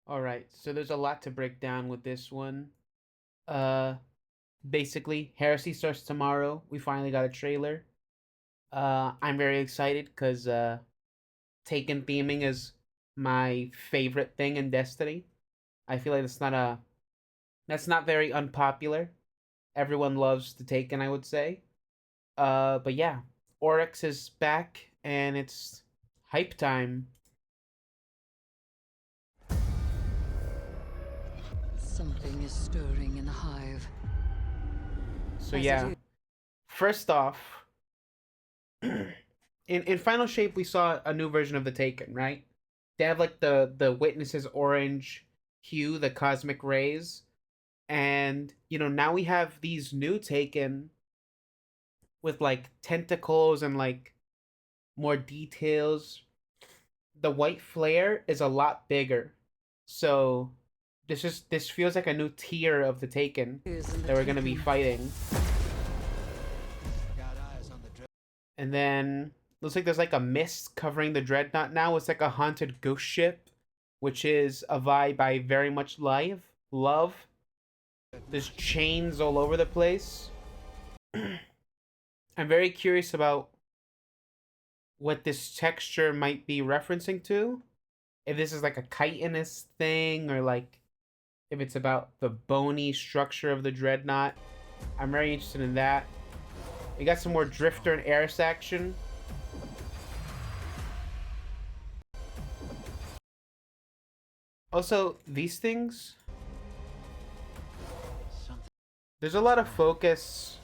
All right, so there's a lot to break down with this one. Uh, Basically, Heresy starts tomorrow. We finally got a trailer. I'm very excited because Taken theming is my favorite thing in Destiny. I feel like that's not very unpopular. Everyone loves the Taken, I would say. But yeah, Oryx is back and it's hype time. Something is stirring in the hive. So As it yeah, is. first off, in Final Shape we saw a new version of the Taken, right? They have like the Witness's orange hue, the cosmic rays, and now we have these new Taken with like tentacles and like more details. The white flare is a lot bigger, so this feels like a new tier of the Taken Is in the that we're gonna be taking. fighting. And then looks like there's like a mist covering the dreadnought now. It's like a haunted ghost ship, which is a vibe I very much love. There's chains all over the place. I'm very curious about what this texture might be referencing to. If this is like a chitinous thing, or like if it's about the bony structure of the dreadnought. I'm very interested in that. We got some more Drifter and Eris action. Also, these things, there's a lot of focus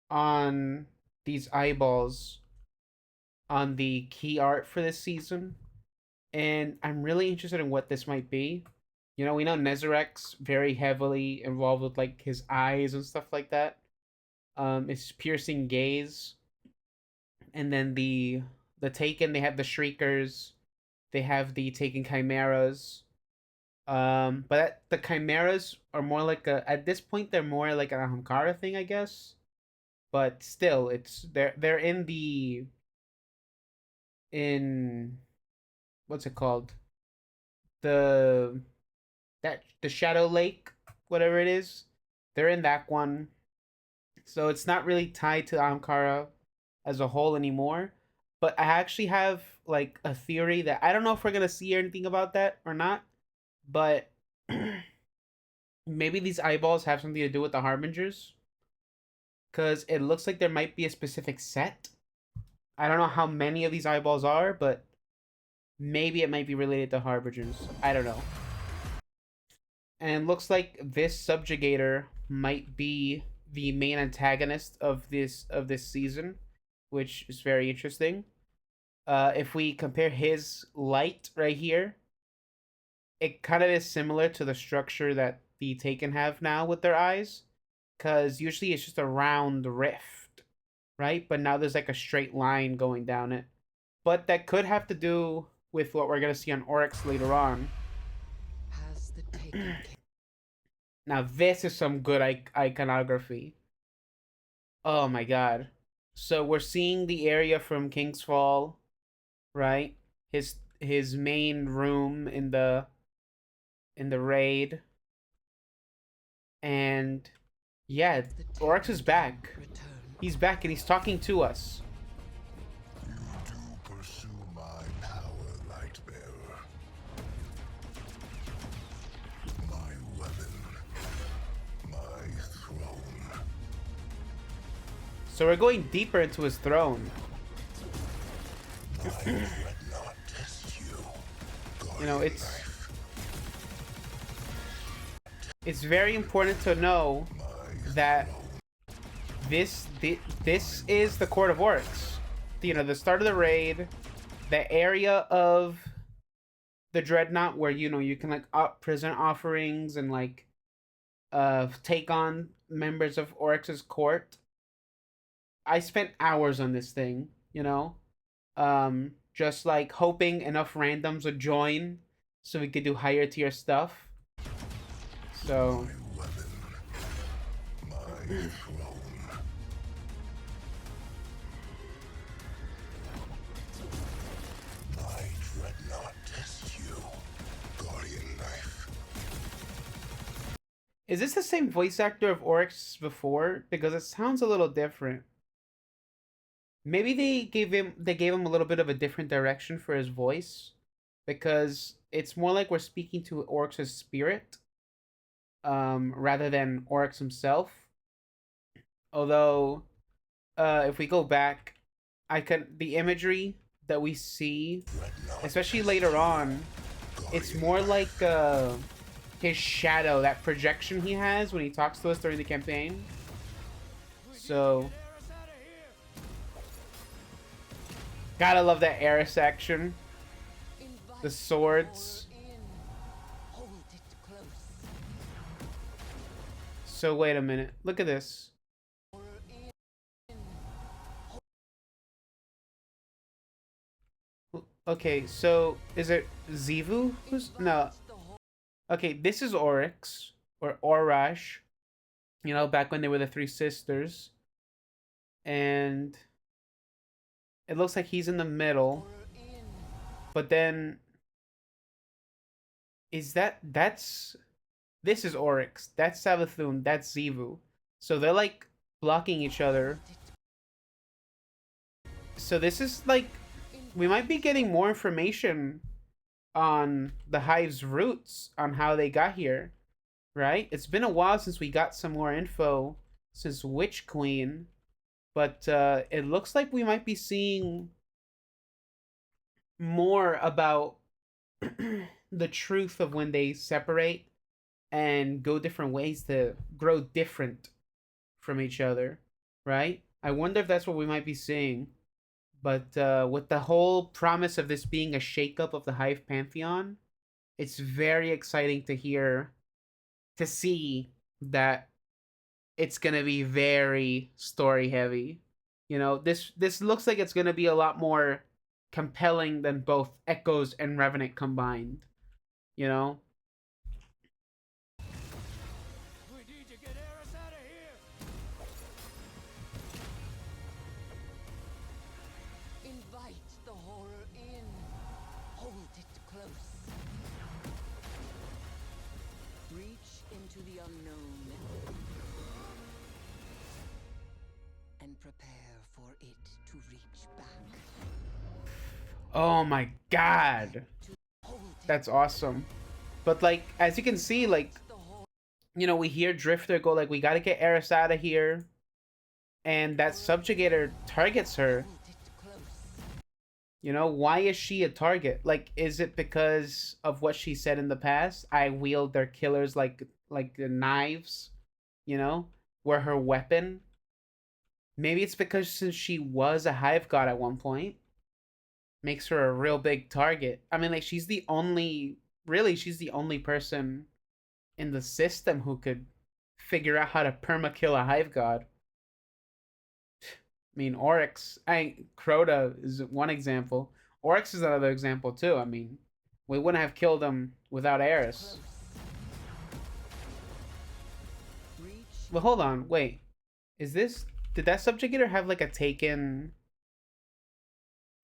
on these eyeballs on the key art for this season, and I'm really interested in what this might be. We know Nezarek's very heavily involved with like his eyes and stuff like that. His piercing gaze, and then the Taken, they have the Shriekers, they have the Taken Chimeras. But the Chimeras are more like at this point they're more like an Ahamkara thing, I guess. But still, they're in what's it called? The the Shadow Lake, whatever it is. They're in that one. So it's not really tied to Ahamkara as a whole anymore. But I actually have like a theory that I don't know if we're gonna see anything about that or not, but maybe these eyeballs have something to do with the Harbingers, because it looks like there might be a specific set. I don't know how many of these eyeballs are, but maybe it might be related to Harbingers. I don't know. And it looks like this subjugator might be the main antagonist of this season, which is very interesting. If we compare his light right here, it kind of is similar to the structure that the Taken have now with their eyes, because usually it's just a round rift, right? But now there's like a straight line going down it. But that could have to do with what we're gonna see on Oryx later on. Has the taken. Now this is some good iconography. Oh my god. So we're seeing the area from King's Fall, right? His main room in the raid, and yeah, The Oryx taken is can back. return. He's back and he's talking to us. You do pursue my power, Lightbearer. My weapon. My throne. So we're going deeper into his throne. My dreadnought tests you, You know, guardian it's knife. it's very important to know My that throne. this is the Court of Oryx. The start of the raid, the area of the dreadnought where you can like present offerings and like take on members of Oryx's court. I spent hours on this thing, just like hoping enough randoms would join so we could do higher tier stuff. So My weapon. My throne. My dreadnought tests you, guardian Is this the same voice actor of Oryx before? Because it sounds a little different. Maybe they gave him a little bit of a different direction for his voice, because it's more like we're speaking to Oryx's spirit, rather than Oryx himself. Although, if we go back, the imagery that we see, especially later on, it's more like his shadow, that projection he has when he talks to us during the campaign. So, gotta love that Eris action. The swords. Hold it close. So wait a minute. Look at this. Okay, so is it Zivu? Who's no? Okay, this is Oryx or Orash. You know, back when they were the three sisters, and it looks like he's in the middle. But then, that's this is Oryx. That's Savathun. That's Zivu. So they're like blocking each other. So this is like, we might be getting more information on the Hive's roots, on how they got here, right? It's been a while since we got some more info since Witch Queen, but it looks like we might be seeing more about the truth of when they separate and go different ways to grow different from each other, right? I wonder if that's what we might be seeing. But with the whole promise of this being a shakeup of the Hive Pantheon, it's very exciting to see that it's gonna be very story heavy. You know, this looks like it's gonna be a lot more compelling than both Echoes and Revenant combined. You know, We need to get Eris out of here! Invite the horror in. Hold it close. Reach into the unknown and prepare for it to reach back. oh my god, Hold it. that's awesome. But like, as you can see, like, The horror. you know, we hear Drifter go like, "We gotta get Eris out of here," and that Subjugator targets her. Hold it close. You know, why is she a target? Like, is it because of what she said in the past? I wield their killers like knives, you know? Were her weapon? Maybe it's because since she was a hive god at one point, makes her a real big target. I mean, like, she's the only person in the system who could figure out how to perma kill a hive god. I mean, Crota is one example. Oryx is another example too. I mean, we wouldn't have killed him without Eris. Reach. Well, hold on, wait. Did that Subjugator have like a Taken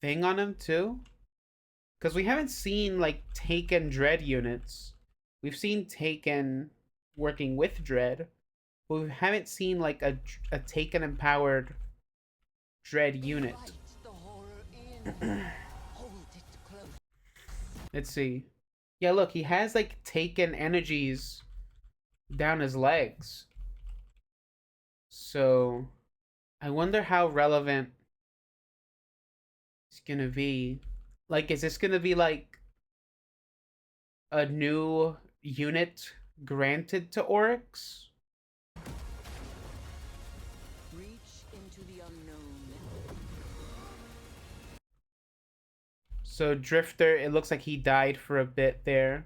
thing on him too? Because we haven't seen like Taken Dread units. We've seen Taken working with Dread, but we haven't seen like a Taken empowered Dread unit. Invite the horror in. Hold it close. Let's see. Yeah, look, he has like Taken energies down his legs. So, I wonder how relevant it's gonna be. Like, is this gonna be like a new unit granted to Oryx? Reach into the unknown. So, Drifter, it looks like he died for a bit there,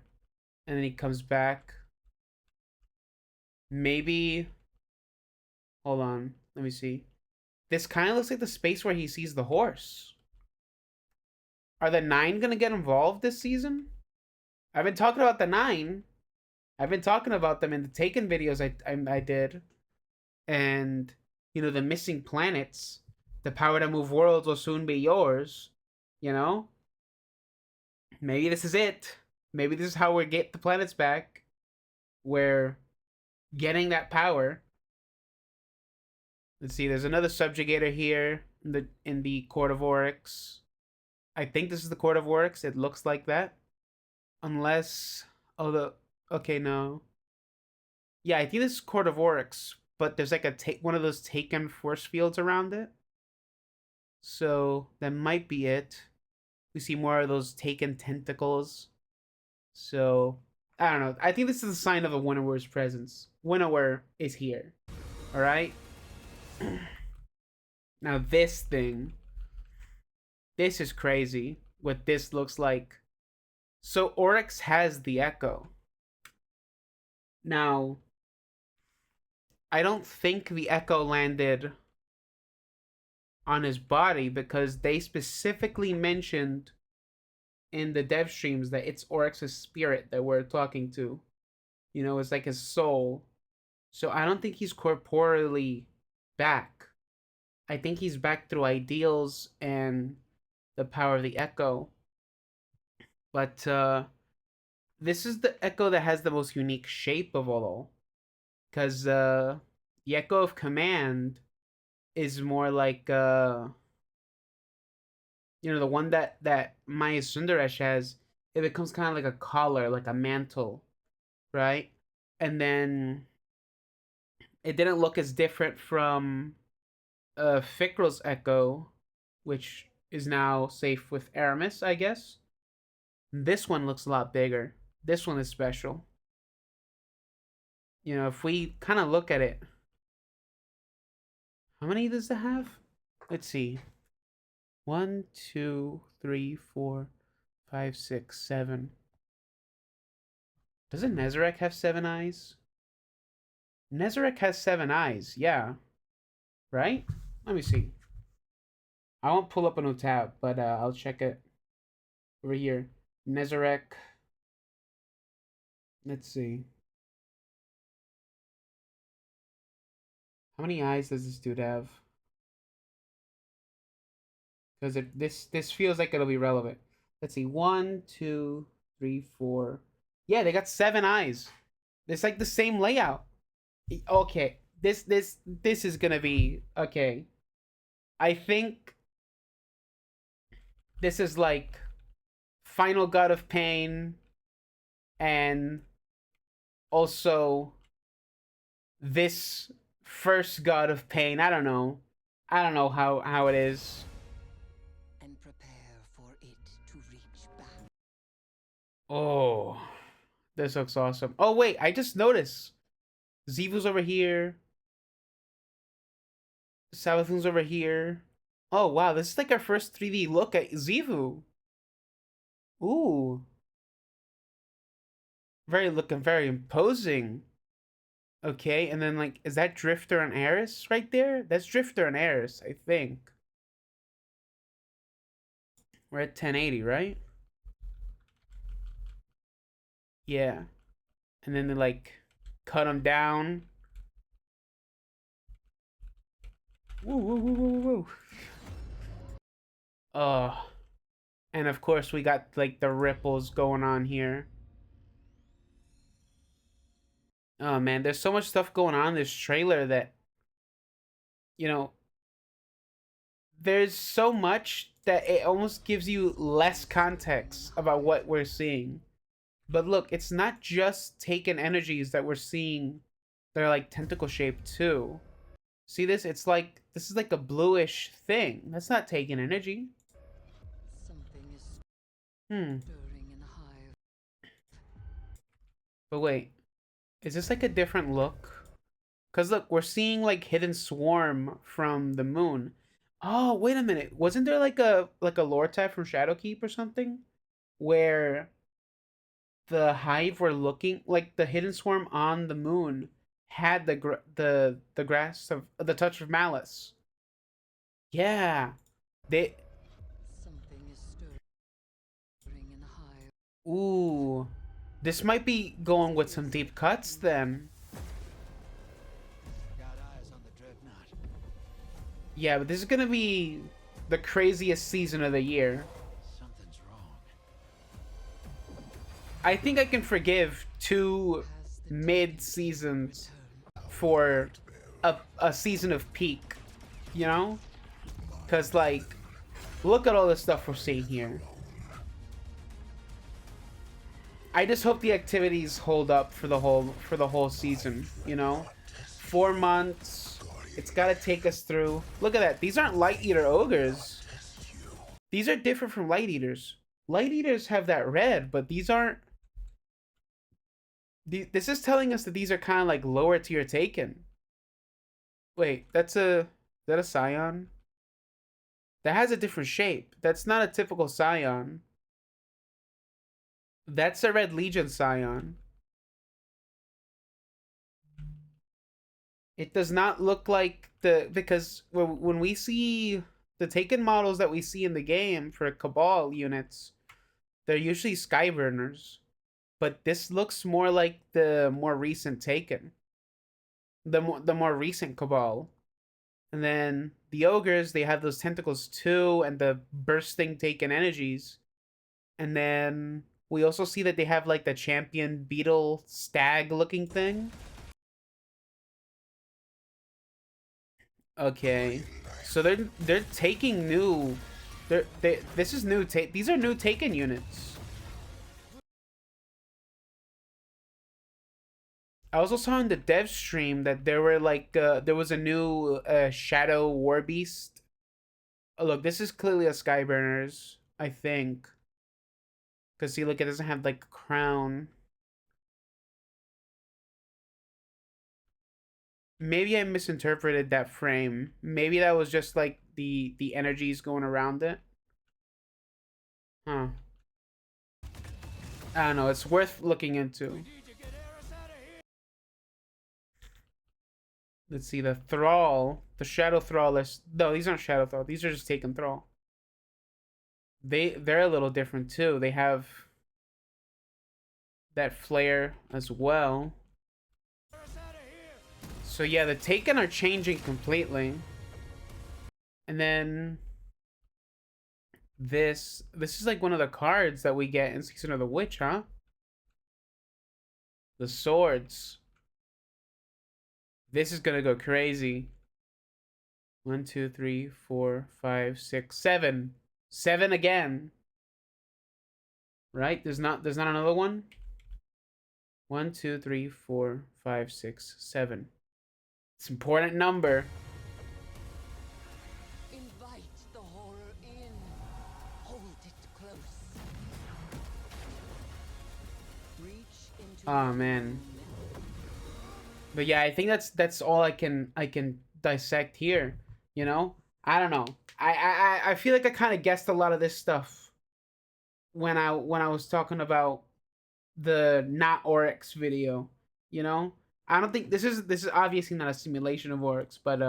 and then he comes back. Maybe. Hold on, let me see. This kind of looks like the space where he sees the horse. Are the Nine gonna get involved this season? I've been talking about the Nine. I've been talking about them in the Taken videos I did, and you know, the missing planets. The power to move worlds will soon be yours. You know, maybe this is it. Maybe this is how we get the planets back, where getting that power. Let's see, there's another subjugator here in the Court of Oryx. I think this is the Court of Oryx. It looks like that. Unless, oh, okay, no. Yeah, I think this is Court of Oryx, but there's like one of those taken force fields around it. So that might be it. We see more of those taken tentacles. So I don't know. I think this is a sign of a Winnower's presence. Winnower is here. All right. Now this thing. This is crazy. What this looks like. So Oryx has the Echo. Now, I don't think the Echo landed on his body because they specifically mentioned in the dev streams that it's Oryx's spirit that we're talking to. You know, it's like his soul. So I don't think he's corporeally back. I think he's back through ideals and the power of the Echo. But this is the Echo that has the most unique shape of all. Because the Echo of Command is more like you know, the one that Maya Sundaresh has. It becomes kind of like a collar, like a mantle, right? And then it didn't look as different from Fikrul's Echo, which is now safe with Aramis, I guess. This one looks a lot bigger. This one is special. You know, if we kind of look at it, how many does it have? Let's see. 1, 2, 3, 4, 5, 6, 7. Doesn't Nezarec have 7 eyes? Nezarec has 7 eyes, yeah. Right? Let me see. I won't pull up a new tab, but I'll check it over here. Nezarec. Let's see. How many eyes does this dude have? Because this feels like it'll be relevant. Let's see. 1, 2, 3, 4. Yeah, they got 7 eyes. It's like the same layout. Okay. This is gonna be okay. I think this is like Final God of Pain and also this first God of Pain. I don't know. I don't know how it is. And prepare for it to reach back. Oh, this looks awesome. Oh wait, I just noticed Zivu's over here. Savathun's over here. Oh wow, this is like our first 3D look at Zivu. Ooh. Looking very imposing. Okay, and then like, is that Drifter and Eris right there? That's Drifter and Eris, I think. We're at 1080, right? Yeah. And then they like cut them down. Woo, woo, woo, woo, woo. And of course we got like the ripples going on here. Oh man, there's so much stuff going on in this trailer that, you know, there's so much that it almost gives you less context about what we're seeing. But look, it's not just taken energies that we're seeing that are like tentacle shaped too. See this? It's like, this is like a bluish thing. That's not taken energy. Something is Hmm. stirring in the hive. But wait, is this like a different look? Because look, we're seeing like Hidden Swarm from the moon. Oh, wait a minute. Wasn't there like a lore tab from Shadowkeep or something? Where the hive were looking like the Hidden Swarm on the moon had the grass of the touch of malice. Yeah. They Something is stirring in the hive. ooh. This might be going with some deep cuts then. Got eyes on the dreadnought. Yeah, but this is gonna be the craziest season of the year. Something's wrong. I think I can forgive 2 mid seasons for a season of peak, you know? Because, like, look at all the stuff we're seeing here. I just hope the activities hold up for the whole season, you know? 4 months. It's got to take us through. Look at that. These aren't Light Eater ogres. These are different from Light Eaters. Light Eaters have that red, but these aren't. This is telling us that these are kind of like lower tier Taken. Wait, is that a Scion? That has a different shape. That's not a typical Scion. That's a Red Legion Scion. It does not look like because when we see the Taken models that we see in the game for Cabal units, they're usually Skyburners. But this looks more like the more recent Taken. The more recent Cabal. And then the ogres, they have those tentacles too, and the bursting Taken energies. And then we also see that they have like the champion beetle stag looking thing. Okay, so they're taking new. This is new. These are new Taken units. I also saw in the dev stream that there were like there was a new Shadow War Beast. Oh, look, this is clearly a Skyburners, I think. Cause see, look, it doesn't have like a crown. Maybe I misinterpreted that frame. Maybe that was just like the energies going around it. Huh. I don't know. It's worth looking into. Let's see, the Thrall. The Shadow Thrall is... No, these aren't Shadow Thrall. These are just Taken Thrall. They're a little different too. They have that flare as well. So yeah, the Taken are changing completely. And then this is like one of the cards that we get in Season of the Witch, huh? The swords. This is gonna go crazy. 1, 2, 3, 4, 5, 6, 7. 7 again. Right? There's not another one? 1, 2, 3, 4, 5, 6, 7. It's an important number. Invite the horror in. Hold it close. Reach into Oh man. But yeah, I think that's all I can dissect here. You know? I don't know. I feel like I kind of guessed a lot of this stuff when I was talking about the not Oryx video. You know? I don't think this is obviously not a simulation of Oryx, but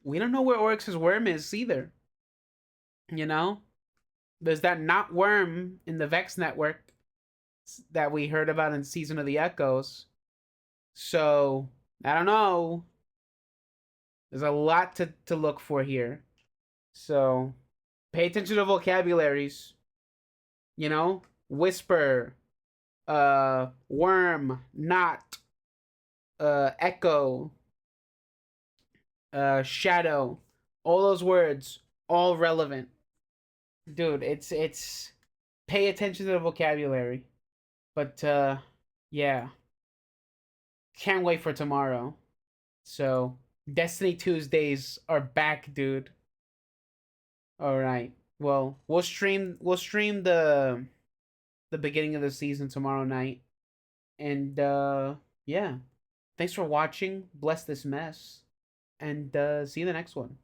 we don't know where Oryx's worm is either. You know? There's that not worm in the Vex network that we heard about in Season of the Echoes. So, I don't know. There's a lot to look for here. So, pay attention to vocabularies. You know? Whisper, worm, not, echo, shadow. All those words, all relevant. Dude, it's pay attention to the vocabulary. But yeah. Can't wait for tomorrow. So, Destiny Tuesdays are back, dude. All right. Well, we'll stream the beginning of the season tomorrow night. And yeah. Thanks for watching. Bless this mess. And see you in the next one.